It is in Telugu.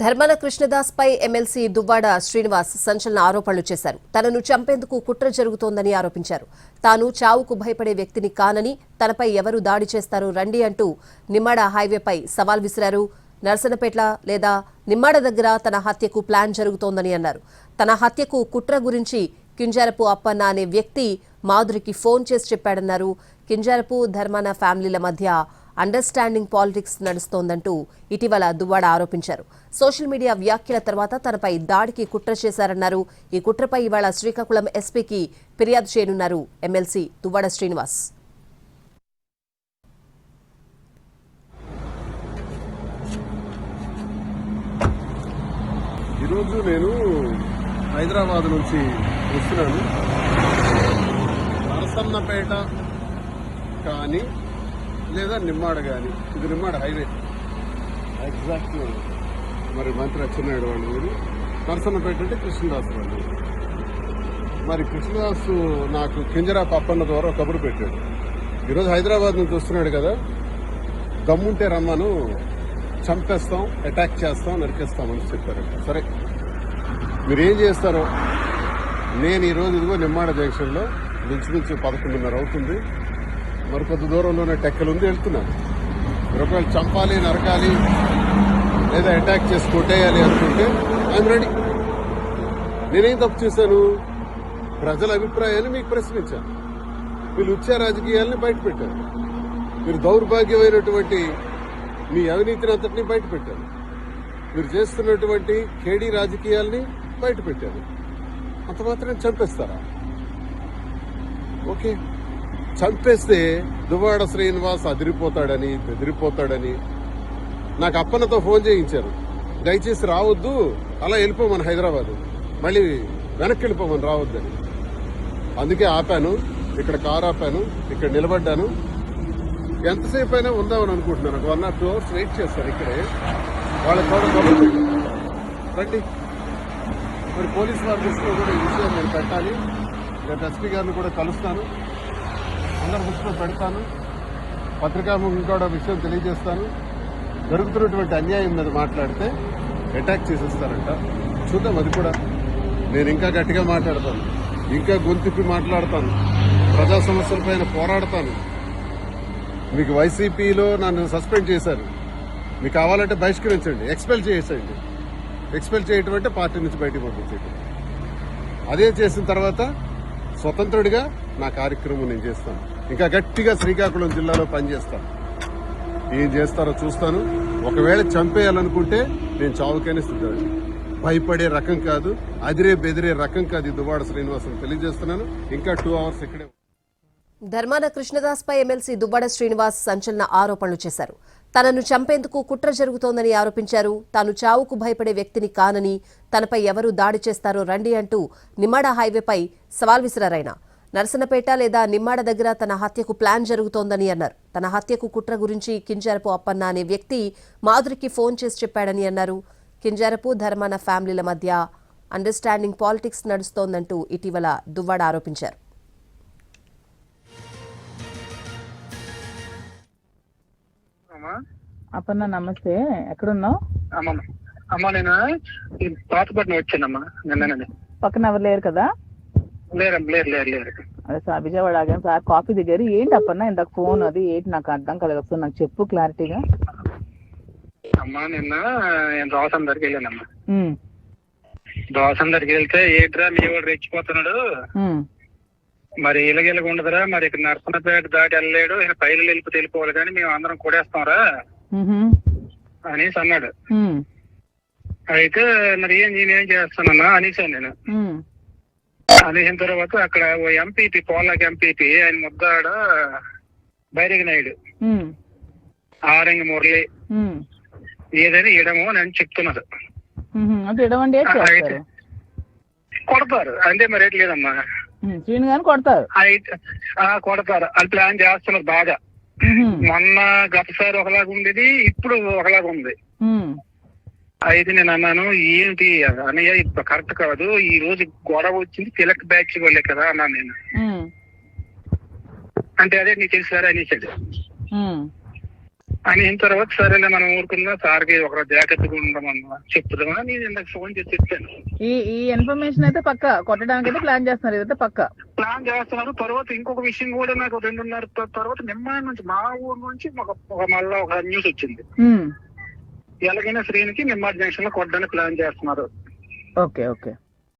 ధర్మాన కృష్ణదాస్ పై ఎమ్మెల్సీ దువ్వాడ శ్రీనివాస్ సంచలన ఆరోపణలు చేశారు. తనను చంపేందుకు కుట్ర జరుగుతోందని ఆరోపించారు. తాను చావుకు భయపడే వ్యక్తిని కానని, తనపై ఎవరు దాడి చేస్తారో రండి అంటూ నిమ్మాడ హైవేపై సవాల్ విసిరారు. నర్సనపేట లేదా నిమ్మాడ దగ్గర తన హత్యకు ప్లాన్ జరుగుతోందని అన్నారు. తన హత్యకు కుట్ర గురించి కింజారపు అప్పన్న అనే వ్యక్తి మాధురికి ఫోన్ చేసి చెప్పాడన్నారు. కింజారపు ధర్మాన ఫ్యామిలీల మధ్య అండర్స్టాండింగ్ పాలిటిక్స్ నడుస్తోందంటూ ఇటీవల దువ్వాడ ఆరోపించారు. సోషల్ మీడియా వ్యాఖ్యల తర్వాత తనపై దాడికి కుట్ర చేశారన్నారు. ఈ కుట్రపై ఇవాళ శ్రీకాకుళం ఎస్పీకి ఫిర్యాదు చేయనున్నారు ఎమ్మెల్సీ దువ్వాడ శ్రీనివాస్. ఈరోజు నేను హైదరాబాద్ నుంచి వస్తున్నాను. నరసన్నపేట కానీ లేదా నిమ్మాడ కానీ, ఇది నిమ్మాడ హైవే ఎగ్జాక్ట్. మరి మంత్రి అచ్చెన్నాయుడు వాళ్ళు మీరు నరసన్నపేట అంటే కృష్ణదాస్ వాళ్ళు. మరి కృష్ణదాసు నాకు కింజరాపు అప్పన్న ద్వారా కబురు పెట్టాడు. ఈరోజు హైదరాబాద్ నుంచి వస్తున్నాడు కదా, దమ్ముంటే రమ్మను, చంపేస్తాం, అటాక్ చేస్తాం, నరికేస్తామని చెప్పారంట. సరే, మీరేం చేస్తారో. నేను ఈరోజు ఇదిగో నిమ్మాడ జంక్షన్లో నుంచి 11:30 అవుతుంది. మరి కొద్ది దూరంలోనే టెక్కలు ఉంది, వెళ్తున్నాను. ఒకవేళ చంపాలి, నరకాలి లేదా అటాక్ చేసి కొట్టేయాలి అనుకుంటే ఐఎమ్ రెడీ. నేనేం తప్పు చేశాను? ప్రజల అభిప్రాయాన్ని మీకు ప్రశ్నించాను. మీరు లుచ్చా రాజకీయాలని బయటపెట్టారు. మీరు దౌర్భాగ్యమైనటువంటి మీ అవినీతిని అంతటినీ బయటపెట్టారు. మీరు చేస్తున్నటువంటి కేడీ రాజకీయాల్ని బయటపెట్టారు. అంత మాత్రం చంపేస్తారా? ఓకే, చంపేస్తే దువ్వాడ శ్రీనివాస్ అదిరిపోతాడని, బెదిరిపోతాడని నాకు అప్పన్నతో ఫోన్ చేయించారు. దయచేసి రావద్దు, అలా వెళ్ళిపోమని హైదరాబాద్, మళ్ళీ వెనక్కి వెళ్ళిపోమని రావద్దని. అందుకే ఆపాను, ఇక్కడ కారు ఆపాను, ఇక్కడ నిలబడ్డాను. ఎంతసేపు అయినా ఉందామని అనుకుంటున్నాను. 1 or 2 hours వెయిట్ చేస్తాను ఇక్కడే. వాళ్ళకి కూడా రండి. మరి పోలీస్ వారి దృష్టిలో కూడా ఈ విషయం నేను పెట్టాలి. రేపు ఎస్పీ గారిని కూడా కలుస్తాను, అందరి దృష్టిలో పెడతాను, పత్రికాముఖం కూడా విషయం తెలియజేస్తాను. జరుగుతున్నటువంటి అన్యాయం మీద మాట్లాడితే అటాక్ చేసేస్తారంట. చూద్దాం, అది కూడా. నేను ఇంకా గట్టిగా మాట్లాడతాను, ఇంకా గొంతిప్పి మాట్లాడతాను, ప్రజా సమస్యలపైన పోరాడతాను. మీకు వైసీపీలో నన్ను సస్పెండ్ చేశారు, మీకు కావాలంటే బహిష్కరించండి, ఎక్స్పెల్ చేసేయండి. ఎక్స్పెల్ చేయటం అంటే పార్టీ నుంచి బయటకు పంపించేయటం. అదే చేసిన తర్వాత స్వతంత్రుడిగా నా కార్యక్రమం నేను చేస్తాను. ఇంకా గట్టిగా శ్రీకాకుళం జిల్లాలో పనిచేస్తాను. ఏం చేస్తారో చూస్తాను. ఒకవేళ చంపేయాలనుకుంటే నేను చావుకైనా సిద్ధండి. భయపడే రకం కాదు, అదిరే బెదిరే రకం కాదు ఈ దువ్వాడ శ్రీనివాస్ తెలియజేస్తున్నాను. ఇంకా 2 hours ఇక్కడే. ధర్మాన కృష్ణదాస్ పై ఎమ్మెల్సీ దువ్వాడ శ్రీనివాస్ సంచలన ఆరోపణలు చేశారు. తనను చంపేందుకు కుట్ర జరుగుతోందని ఆరోపించారు. తాను చావుకు భయపడే వ్యక్తిని కానని, తనపై ఎవరు దాడి చేస్తారో రండి అంటూ నిమ్మాడ హైవేపై సవాల్ విసిరారాయన. నరసనపేట లేదా నిమ్మాడ దగ్గర తన హత్యకు ప్లాన్ జరుగుతోందని అన్నారు. తన హత్యకు కుట్ర గురించి కింజారపు అప్పన్న అనే వ్యక్తి మాధురికి ఫోన్ చేసి చెప్పాడని అన్నారు. కింజారపు ధర్మాన ఫ్యామిలీల మధ్య అండర్స్టాండింగ్ పాలిటిక్స్ నడుస్తోందంటూ ఇటీవల దువ్వాడ ఆరోపించారు. అప్పన్న నమస్తే, ఎక్కడున్నావు? అమ్మా నేను పాతపట్నం వచ్చానమ్మా నిన్ననే. పక్కన ఎవరు లేరు కదా? లేరు లేరు. అదే సార్ విజయవాడ ఆగాను సార్, కాఫీ దిగారు. ఏంటి అప్పన్న ఇందాక ఫోన్ అది ఏంటి నాకు అర్థం కాలేదు, ఒకసారి నాకు చెప్పు క్లారిటీగా. అమ్మా నిన్న నేను దోసం దగ్గరికి వెళ్ళానమ్మా. దోసం దగ్గరికి వెళ్తే ఏంట్రా మీ వాడు రెచ్చిపోతున్నాడు, మరి ఇలాగెలాగ ఉండదురా, మరి ఇక్కడ నరసనపేట దాటి వెళ్ళలేడు, పైలు వెళ్ళిపోవాలి కానీ మేము అందరం కొడేస్తాంరా అనేసి అన్నాడు. అయితే మరి నేనేం చేస్తానన్నా అనేసాను నేను. అనేసిన తర్వాత అక్కడ ఓ ఎంపీపీ, పోలాకి ఎంపీపీ, ఆయన ముద్దాడ బైరగి నాయుడు, ఆరంగి మురళి ఏదైనా ఇడము అని చెప్తున్నారు. కొడతారు అంటే మరి రేట్ లేదమ్మా, కొడతారు. కొడతారు అని ప్లాన్ చేస్తున్నారు బాగా. మొన్న గతసారి ఒకలాగా ఉండేది, ఇప్పుడు ఒకలాగా ఉంది. అయితే నేను అన్నాను, ఏంటి అన్నయ్య ఇప్పుడు కరెక్ట్ కాదు, ఈ రోజు గొడవ వచ్చింది తిలక్ బ్యాచ్ వాళ్ళే కదా అన్నాను నేను. అంటే అదే నీకు తెలుసారా అనేసాడు. అయిన తర్వాత సరేలే మనం ఊరుకుందాం, సార్కి ఒక జాగ్రత్తగా ఉండమన్నా చెప్తున్నా. నేను ఇందాక ఫోన్ చేసి చెప్పాను. ఈ ఇన్ఫర్మేషన్ అయితే పక్క కొట్టడానికి అయితే ప్లాన్ చేస్తున్నారు, ఇదైతే పక్క ప్లాన్ చేస్తున్నారు. తర్వాత ఇంకొక విషయం కూడా నాకు 2:30 తర్వాత నిమ్మ నుంచి మా ఊరు నుంచి మళ్ళీ ఒక న్యూస్ వచ్చింది. ఎలాగైనా శ్రీనికి నిమ్మాడ్ జంక్షన్ లో కొట్టడానికి ప్లాన్ చేస్తున్నారు. Okay okay